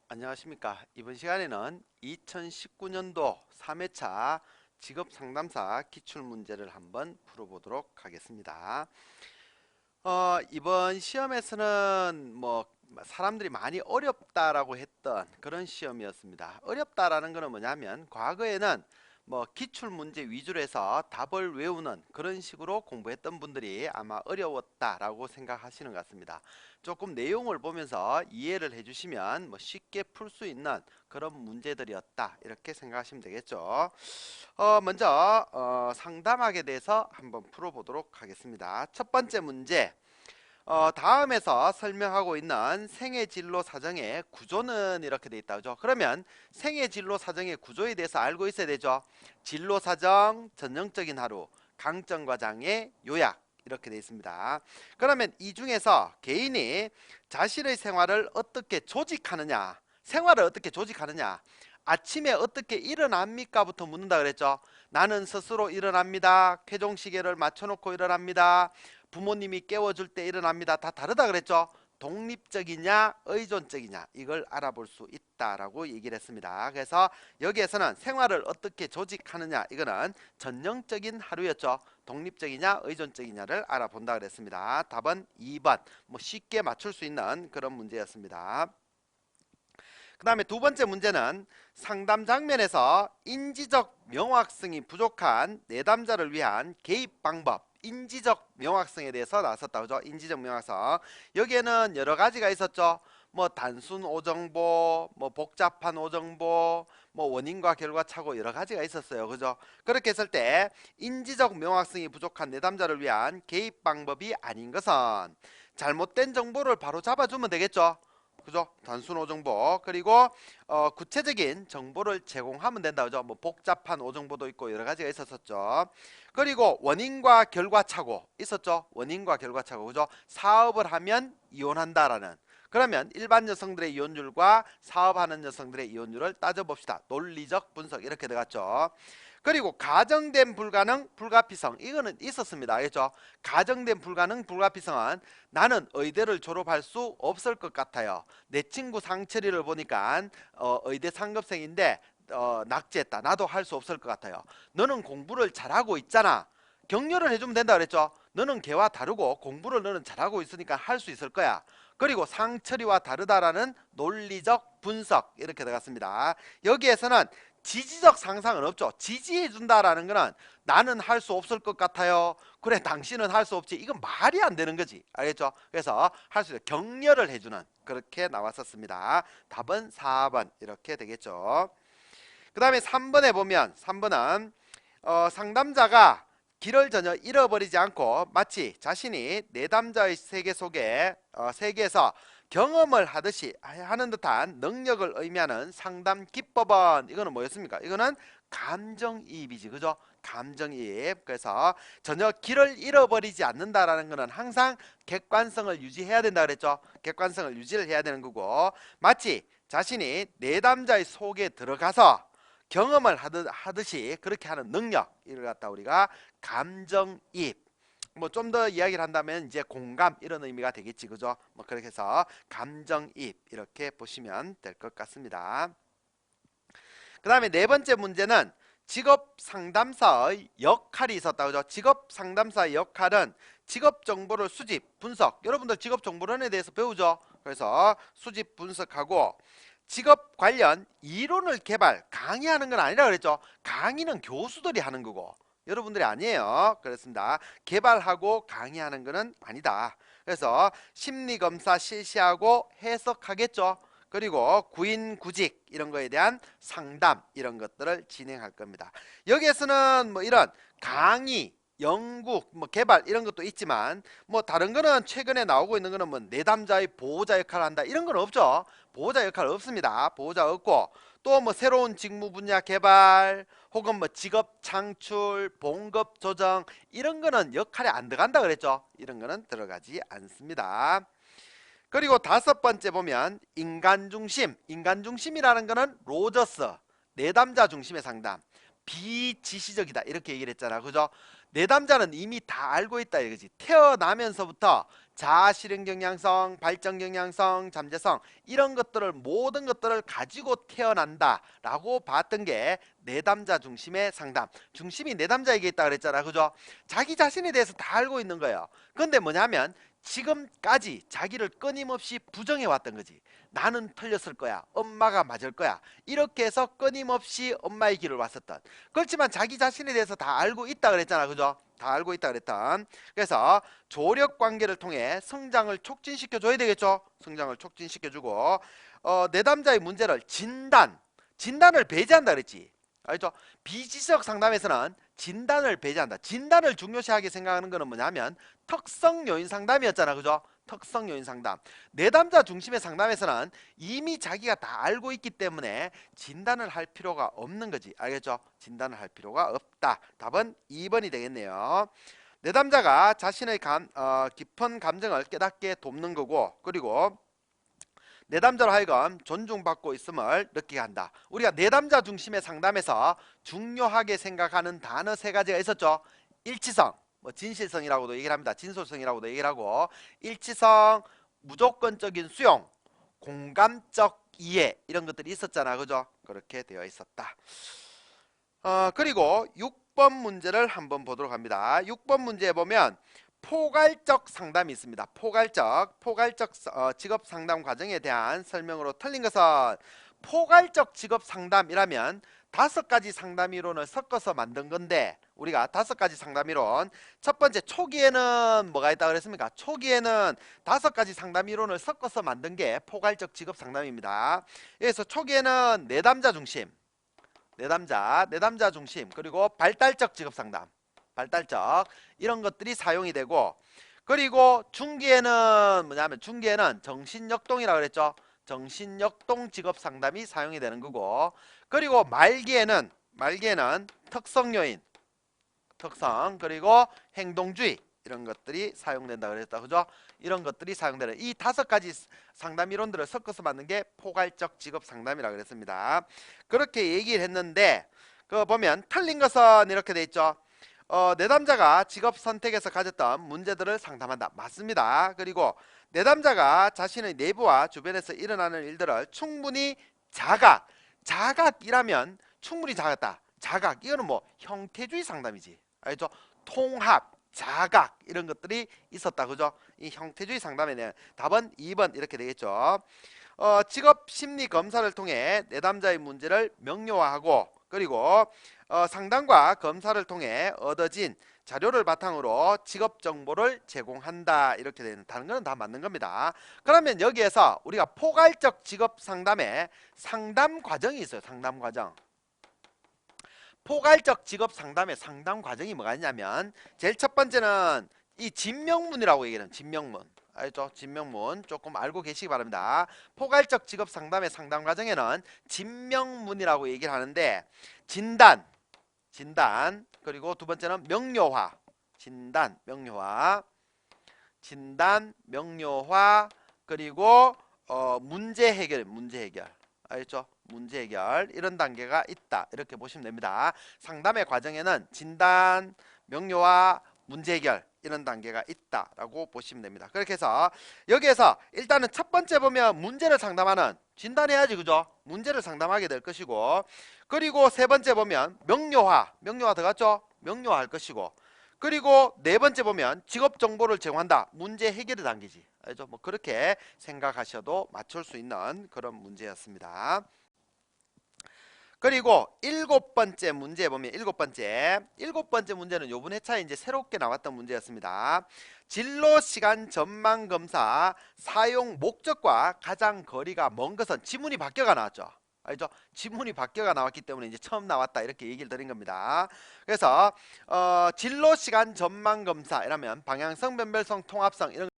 안녕하십니까. 이번 시간에는 2019년도 3회차 직업상담사 기출문제를 한번 풀어보도록 하겠습니다. 이번 시험에서는 사람들이 많이 어렵다라고 했던 그런 시험이었습니다. 어렵다라는 것은 뭐냐면 과거에는 기출 문제 위주로 해서 답을 외우는 그런 식으로 공부했던 분들이 아마 어려웠다라고 생각하시는 것 같습니다. 조금 내용을 보면서 이해를 해주시면 쉽게 풀 수 있는 그런 문제들이었다 이렇게 생각하시면 되겠죠. 먼저 상담학에 대해서 한번 풀어보도록 하겠습니다. 첫 번째 문제, 다음에서 설명하고 있는 생애진로 사정의 구조는 이렇게 돼 있다. 그죠? 그러면 생애진로 사정의 구조에 대해서 알고 있어야 되죠. 진로 사정, 전형적인 하루, 강점과 장애, 요약 이렇게 돼 있습니다. 그러면 이 중에서 개인이 자신의 생활을 어떻게 조직하느냐, 생활을 어떻게 조직하느냐, 아침에 어떻게 일어납니까?부터 묻는다 그랬죠. 나는 스스로 일어납니다. 쾌종시계를 맞춰놓고 일어납니다. 부모님이 깨워줄 때 일어납니다. 다 다르다 그랬죠. 독립적이냐 의존적이냐 이걸 알아볼 수 있다라고 얘기를 했습니다. 그래서 여기에서는 생활을 어떻게 조직하느냐 이거는 전형적인 하루였죠. 독립적이냐 의존적이냐를 알아본다 그랬습니다. 답은 2번 쉽게 맞출 수 있는 그런 문제였습니다. 그 다음에 두 번째 문제는 상담 장면에서 인지적 명확성이 부족한 내담자를 위한 개입 방법, 인지적 명확성에 대해서 나왔었다. 그죠? 인지적 명확성. 여기에는 여러 가지가 있었죠. 단순 오정보, 복잡한 오정보, 원인과 결과 차고 여러 가지가 있었어요. 그죠? 그렇게 했을 때 인지적 명확성이 부족한 내담자를 위한 개입 방법이 아닌 것은 잘못된 정보를 바로 잡아주면 되겠죠. 그죠? 단순 오정보. 그리고 구체적인 정보를 제공하면 된다. 그죠? 복잡한 오정보도 있고 여러 가지가 있었었죠. 그리고 원인과 결과 차고 있었죠. 원인과 결과 차고. 그죠? 사업을 하면 이혼한다라는. 그러면 일반 여성들의 이혼율과 사업하는 여성들의 이혼율을 따져봅시다. 논리적 분석 이렇게 들어갔죠. 그리고 가정된 불가능, 불가피성 이거는 있었습니다. 알겠죠? 가정된 불가능, 불가피성은 나는 의대를 졸업할 수 없을 것 같아요. 내 친구 상철이를 보니까 의대 상급생인데 낙제했다. 나도 할 수 없을 것 같아요. 너는 공부를 잘하고 있잖아. 격려를 해주면 된다 그랬죠. 너는 걔와 다르고 공부를 너는 잘하고 있으니까 할 수 있을 거야. 그리고 상철이와 다르다라는 논리적 분석 이렇게 들어갔습니다. 여기에서는 지지적 상상은 없죠. 지지해 준다라는 거는 나는 할 수 없을 것 같아요. 그래 당신은 할 수 없지. 이건 말이 안 되는 거지. 알겠죠? 그래서 할 수 있어 격려를 해주는 그렇게 나왔었습니다. 답은 4번 이렇게 되겠죠. 그 다음에 3번에 보면 3번은 상담자가 길을 전혀 잃어버리지 않고 마치 자신이 내담자의 세계 속에 세계에서 경험을 하듯이 하는 듯한 능력을 의미하는 상담 기법은 이거는 뭐였습니까? 이거는 감정이입이지. 그죠? 감정이입. 그래서 전혀 길을 잃어버리지 않는다라는 것은 항상 객관성을 유지해야 된다 그랬죠. 객관성을 유지를 해야 되는 거고 마치 자신이 내담자의 속에 들어가서 경험을 하듯이 그렇게 하는 능력 이를 갖다 우리가 감정이입 좀 더 이야기를 한다면 이제 공감 이런 의미가 되겠지. 그죠? 그렇게 해서 감정이입 이렇게 보시면 될 것 같습니다. 그 다음에 네 번째 문제는 직업 상담사의 역할이 있었다. 그죠? 직업 상담사의 역할은 직업 정보를 수집, 분석. 여러분들 직업 정보론에 대해서 배우죠? 그래서 수집, 분석하고 직업 관련 이론을 개발, 강의하는 건 아니라 그랬죠. 강의는 교수들이 하는 거고 여러분들이 아니에요. 그렇습니다. 개발하고 강의하는 거는 아니다. 그래서 심리검사 실시하고 해석하겠죠. 그리고 구인구직 이런 거에 대한 상담 이런 것들을 진행할 겁니다. 여기에서는 이런 강의 연구, 개발 이런 것도 있지만 다른 거는 최근에 나오고 있는 거는 내담자의 보호자 역할을 한다 이런 건 없죠. 보호자 역할 없습니다. 보호자 없고 또 새로운 직무 분야 개발 혹은 직업 창출, 봉급 조정 이런 거는 역할에 안 들어간다 그랬죠. 이런 거는 들어가지 않습니다. 그리고 다섯 번째 보면 인간 중심. 인간 중심이라는 거는 로저스 내담자 중심의 상담. 비지시적이다 이렇게 얘기를 했잖아. 그죠? 내담자는 이미 다 알고 있다 이거지. 태어나면서부터 자아 실현 경향성, 발전 경향성, 잠재성 이런 것들을 모든 것들을 가지고 태어난다라고 봤던 게 내담자 중심의 상담. 중심이 내담자에게 있다 그랬잖아. 그죠? 자기 자신에 대해서 다 알고 있는 거예요. 근데 뭐냐면 지금까지 자기를 끊임없이 부정해 왔던 거지. 나는 틀렸을 거야. 엄마가 맞을 거야. 이렇게 해서 끊임없이 엄마의 길을 왔었던. 그렇지만 자기 자신에 대해서 다 알고 있다 그랬잖아. 그죠? 다 알고 있다 그랬던. 그래서 조력 관계를 통해 성장을 촉진시켜 줘야 되겠죠. 성장을 촉진시켜 주고 내담자의 문제를 진단을 배제한다 그랬지. 알죠? 비지적 상담에서는 진단을 배제한다. 진단을 중요시하게 생각하는 것은 뭐냐면 특성 요인 상담이었잖아. 그죠? 특성 요인 상담. 내담자 중심의 상담에서는 이미 자기가 다 알고 있기 때문에 진단을 할 필요가 없는 거지. 알겠죠? 진단을 할 필요가 없다. 답은 2번이 되겠네요. 내담자가 자신의 깊은 감정을 깨닫게 돕는 거고, 그리고 내담자로 하여금 존중받고 있음을 느끼게 한다. 우리가 내담자 중심의 상담에서 중요하게 생각하는 단어 3가지가 있었죠. 일치성, 뭐 진실성이라고도 얘기를 합니다. 진솔성이라고도 얘기를 하고, 일치성, 무조건적인 수용, 공감적 이해 이런 것들이 있었잖아. 그죠? 그렇게 되어 있었다. 그리고 6번 문제를 한번 보도록 합니다. 6번 문제에 보면 포괄적 상담이 있습니다. 포괄적 직업 상담 과정에 대한 설명으로 틀린 것은 포괄적 직업 상담이라면 5가지 상담 이론을 섞어서 만든 건데 우리가 5가지 상담 이론 첫 번째 초기에는 뭐가 있다고 그랬습니까? 초기에는 5가지 상담 이론을 섞어서 만든 게 포괄적 직업 상담입니다. 그래서 초기에는 내담자 중심 내담자 중심 그리고 발달적 직업 상담 발달적 이런 것들이 사용이 되고 그리고 중기에는 뭐냐면 중기에는 정신역동이라고 그랬죠. 정신역동 직업 상담이 사용이 되는 거고 그리고 말기에는 특성 요인 특성 그리고 행동주의 이런 것들이 사용된다 그랬다. 그죠? 이런 것들이 사용되는 이 5가지 상담 이론들을 섞어서 만든 게 포괄적 직업 상담이라고 그랬습니다. 그렇게 얘기를 했는데 그 보면 틀린 것은 이렇게 돼 있죠. 내담자가 직업 선택에서 가졌던 문제들을 상담한다. 맞습니다. 그리고 내담자가 자신의 내부와 주변에서 일어나는 일들을 충분히 자각이라면 충분히 작았다. 자각 이거는 뭐 형태주의 상담이지. 알죠? 통합, 자각 이런 것들이 있었다. 그죠? 이 형태주의 상담에는 답은 2번 이렇게 되겠죠. 직업 심리 검사를 통해 내담자의 문제를 명료화하고 그리고 상담과 검사를 통해 얻어진 자료를 바탕으로 직업 정보를 제공한다. 이렇게 되는 다른 거는 다 맞는 겁니다. 그러면 여기에서 우리가 포괄적 직업 상담에 상담 과정이 있어요. 상담 과정. 포괄적 직업 상담의 상담 과정이 뭐가 있냐면 제일 첫 번째는 이 진명문이라고 얘기하는 진명문. 알죠? 진명문 조금 알고 계시기 바랍니다. 포괄적 직업 상담의 상담 과정에는 진명문이라고 얘기를 하는데 진단 그리고 두 번째는 명료화 진단 명료화 그리고 문제 해결 알겠죠? 문제 해결 이런 단계가 있다 이렇게 보시면 됩니다. 상담의 과정에는 진단 명료화 문제 해결 이런 단계가 있다라고 보시면 됩니다. 그렇게 해서 여기에서 일단은 첫 번째 보면 문제를 상담하는 진단해야지 그죠? 문제를 상담하게 될 것이고 그리고 세 번째 보면 명료화 들어갔죠? 명료화할 것이고 그리고 네 번째 보면 직업 정보를 제공한다. 문제 해결의 단계지. 알죠? 뭐 그렇게 생각하셔도 맞출 수 있는 그런 문제였습니다. 그리고 7번째 문제 보면 7번째 문제는 요번 회차에 이제 새롭게 나왔던 문제였습니다. 진로 시간 전망 검사 사용 목적과 가장 거리가 먼 것은 지문이 바뀌어가 나왔죠. 알죠? 지문이 바뀌어가 나왔기 때문에 이제 처음 나왔다 이렇게 얘기를 드린 겁니다. 그래서 진로 시간 전망 검사 이라면 방향성, 변별성, 통합성 이런